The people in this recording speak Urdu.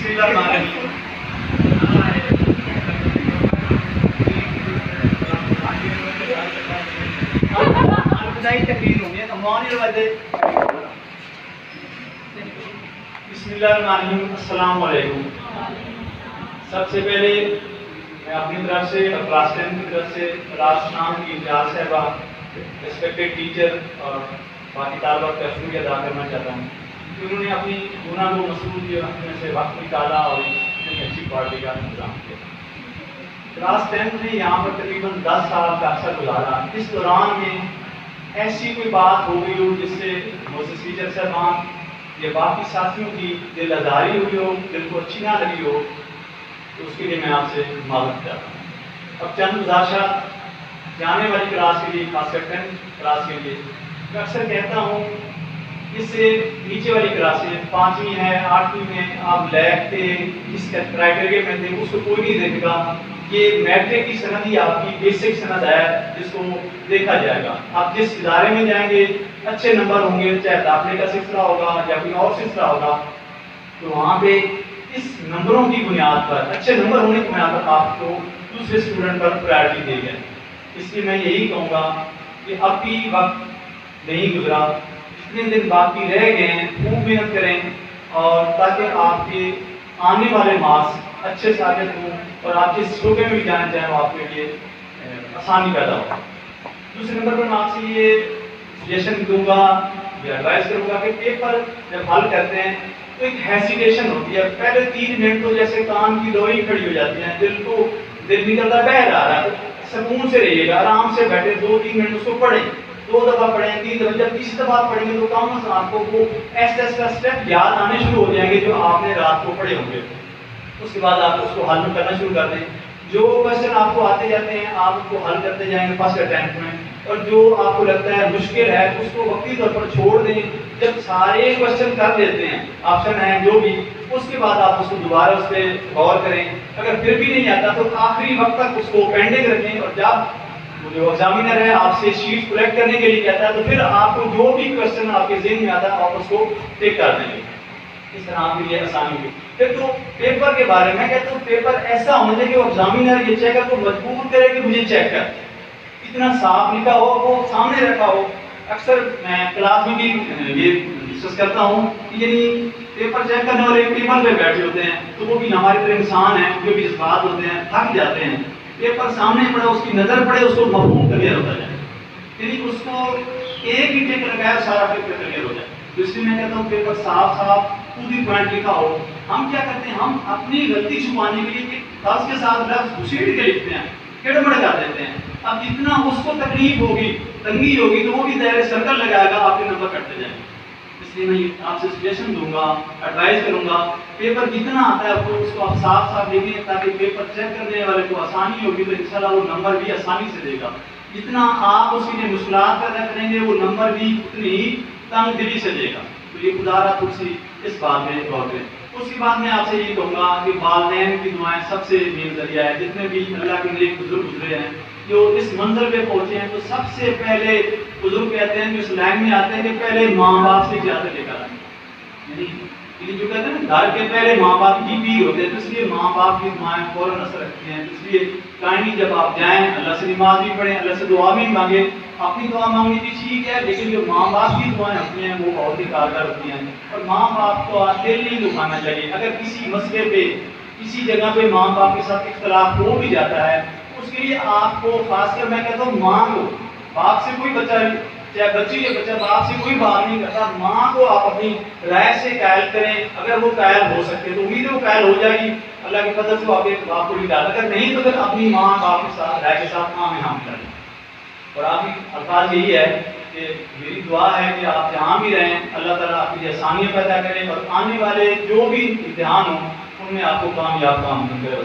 بسم اللہ الرحمن الرحیم. بسم اللہ الرحمن الرحیم. السلام علیکم. سب سے پہلے میں اپنی طرف سے اور کلاس 10 کی طرف سے کلاس نام کی امتیاز صاحبہ، ریسپیکٹڈ ٹیچر اور باقی طالبات کا شکریہ ادا کرنا چاہتا ہوں کہ انہوں نے اپنی گناہ کو مصروف میں سے وقت نکالا اور اتنی اچھی پارٹی کا انتظام کیا. کلاس 10 میں یہاں پر تقریباً 10 سال کا عرصہ گزارا. اس دوران میں ایسی کوئی بات ہو گئی ہو جس سے موسیقی ٹیچر صاحبان یا باقی ساتھیوں کی دل آزاری ہوئی ہو، دل کو اچھی نہ لگی ہو، تو اس کے لیے میں آپ سے معذرت چاہتا ہوں. اب چند گزارشات جانے والی کلاس کے لیے، خاص کر 10 کلاس کے لیے. میں اکثر کہتا ہوں اس سے نیچے والی کلاسیں 5ویں ہے 8ویں میں آپ لیب کے جس کرائٹیریا میں تھے اس کو کوئی نہیں دیکھے گا. یہ میٹرک کی سند ہی آپ کی بیسک سند ہے جس کو دیکھا جائے گا. آپ جس ادارے میں جائیں گے اچھے نمبر ہوں گے، چاہے داخلے کا سلسلہ ہوگا یا کوئی اور سلسلہ ہوگا، تو وہاں پہ اس نمبروں کی بنیاد پر، اچھے نمبر ہونے کی بنیاد پر آپ کو دوسرے اسٹوڈنٹ پر پرائرٹی دی جائے. اس لیے میں یہی کہوں گا کہ اب بھی وقت نہیں گزرا، جتنے دن باقی رہ گئے ہیں خوب محنت کریں اور تاکہ آپ کے آنے والے مارکس اچھے ثابت ہوں اور آپ جس شعبے میں بھی جانا چاہیں وہ آپ کے لیے آسانی پیدا ہو. دوسرے نمبر پر میں آپ سے یہ سجیشن دوں گا یا ایڈوائز کروں گا کہ پیپر جب حل کرتے ہیں تو ایک ہیسیٹیشن ہوتی ہے. پہلے 3 منٹ تو جیسے کان کی لوئی کھڑی ہو جاتی ہیں، دل نکلتا بہہ رہا ہے. سکون سے رہیے گا، آرام سے بیٹھے 2-3 منٹ اس کو پڑھیں، 2 دفعہ پڑھیں، 3 دفعہ. جب تیسری دفعہ پڑھیں گے تو کم از کم آپ کو وہ ایسا اسٹیپ یاد آنے شروع ہو جائیں گے جو آپ نے رات کو پڑھے ہوں گے. اس کے بعد آپ اس کو حل کرنا شروع کر دیں. جو کوشچن آپ کو آتے جاتے ہیں آپ اس کو حل کرتے جائیں گے فرسٹ اٹیمپٹ میں، اور جو آپ کو لگتا ہے مشکل ہے اس کو وقتی طور پر چھوڑ دیں. جب سارے کوشچن کر لیتے ہیں، آپشن ہیں جو بھی، اس کے بعد آپ اس کو دوبارہ اس پہ غور کریں. اگر پھر بھی نہیں آتا تو آخری وقت تک اس کو پینڈنگ رکھیں، اور جب جو ایگزامینر ہے آپ سے شیٹ کلیکٹ کرنے کے لیے کہتا ہے تو پھر آپ کو جو بھی کوشچن آپ کے ذہن میں آتا ہے آپ اس کو ٹک کر دیں گے. اس طرح آپ کے لیے آسانی ہوگی. پھر تو پیپر کے بارے میں کہتا ہوں پیپر ایسا ہونا چاہیے کہ وہ ایگزامینر یہ چیک کو مجبور کرے کہ مجھے چیک کر، اتنا صاف لکھا ہو، وہ سامنے رکھا ہو. اکثر میں کلاس میں بھی یہ ڈسکس کرتا ہوں کہ یعنی پیپر چیک کرنے والے ٹیبل پہ بیٹھے ہوتے ہیں تو وہ بھی ہماری طرح انسان ہیں، جو بھی جذبات ہوتے ہیں، تھک جاتے ہیں. پیپر سامنے پڑے، اس کی نظر پڑے، اس کو مفہوم کلیئر ہوتا جائے، یعنی اس کو ایک ہی ٹک لگایا سارا پیپر کلیئر ہو جائے. تو اس لیے میں کہتا ہوں پیپر صاف پوری پوائنٹ لکھا ہو. ہم کیا کرتے ہیں، ہم اپنی غلطی چھپانے کے لیے لفظ کے ساتھ لفظ گھسیٹ کے لکھتے ہیں، کڑمڑ کر دیتے ہیں. اب جتنا اس کو تکلیف ہوگی، تنگی ہوگی، تو وہ بھی دائرے سرکل لگائے گا، آپ کے نمبر کٹتے جائیں گے. اس لیے میں آپ سے سجیشن دوں گا، ایڈوائز کروں گا، پیپر جتنا آتا ہے اس کو آپ صاف لکھیں تاکہ پیپر چیک کرنے والے کو آسانی ہوگی تو انشاءاللہ وہ نمبر بھی آسانی سے دے گا. جتنا آپ اس کے لیے مشکلات پیدا کریں گے وہ نمبر بھی اتنی ہی تنگ دلی سے دے گا. تو یہ خدا را تھوڑی سی اس بات میں غور کریں. اس کے بعد میں آپ سے یہ کہوں گا کہ والدین کی دعائیں سب سے مین ذریعہ ہے. جتنے بھی اللہ کے نیک بزرگ گزرے ہیں جو اس منظر پہ پہنچے ہیں، تو سب سے پہلے بزرگ کہتے ہیں جو اس لائن میں آتے ہیں کہ پہلے ماں باپ سے اجازت لے کر آئیں. یعنی جو کہتے ہیں نا گھر کے پہلے ماں باپ کی پیر ہوتے ہیں، تو اس لیے ماں باپ کی دعائیں فوراً اثر رکھتی ہیں. اس لیے کائنڈلی جب آپ جائیں اللہ سے نماز بھی پڑھیں، اللہ سے دعا بھی مانگیں. اپنی دعا مانگنی بھی ٹھیک ہے، لیکن جو ماں باپ کی دعائیں ہوتی ہیں وہ بہت ہی کارگر ہوتی ہیں. اور ماں باپ کو دل نہیں دکھانا چاہیے. اگر کسی مسئلے پہ کسی جگہ پہ ماں باپ کے ساتھ اختلاف ہو بھی جاتا ہے، اس کے لیے آپ کو خاص کر میں کہتا ہوں ماں کو، باپ سے کوئی بچہ چاہے بچی یا بچہ باپ سے کوئی بات نہیں کرتا، ماں کو آپ اپنی رائے سے قائل کریں. اگر وہ قائل ہو سکتے تو امید ہے وہ قائل ہو جائے گی، اللہ کے فضل سے وہ آپ کے باپ کو بھی ڈال. اگر نہیں تو پھر اپنی ماں باپ کے ساتھ رائے کے ساتھ ہاں میں ہاں کریں. اور آپ کی الفاظ یہی ہے کہ میری دعا ہے کہ آپ جہاں بھی رہیں اللہ تعالیٰ آپ کے لیے آسانیاں پیدا کریں اور آنے والے جو بھی امتحان ہوں ان میں آپ کو کامیاب کرے.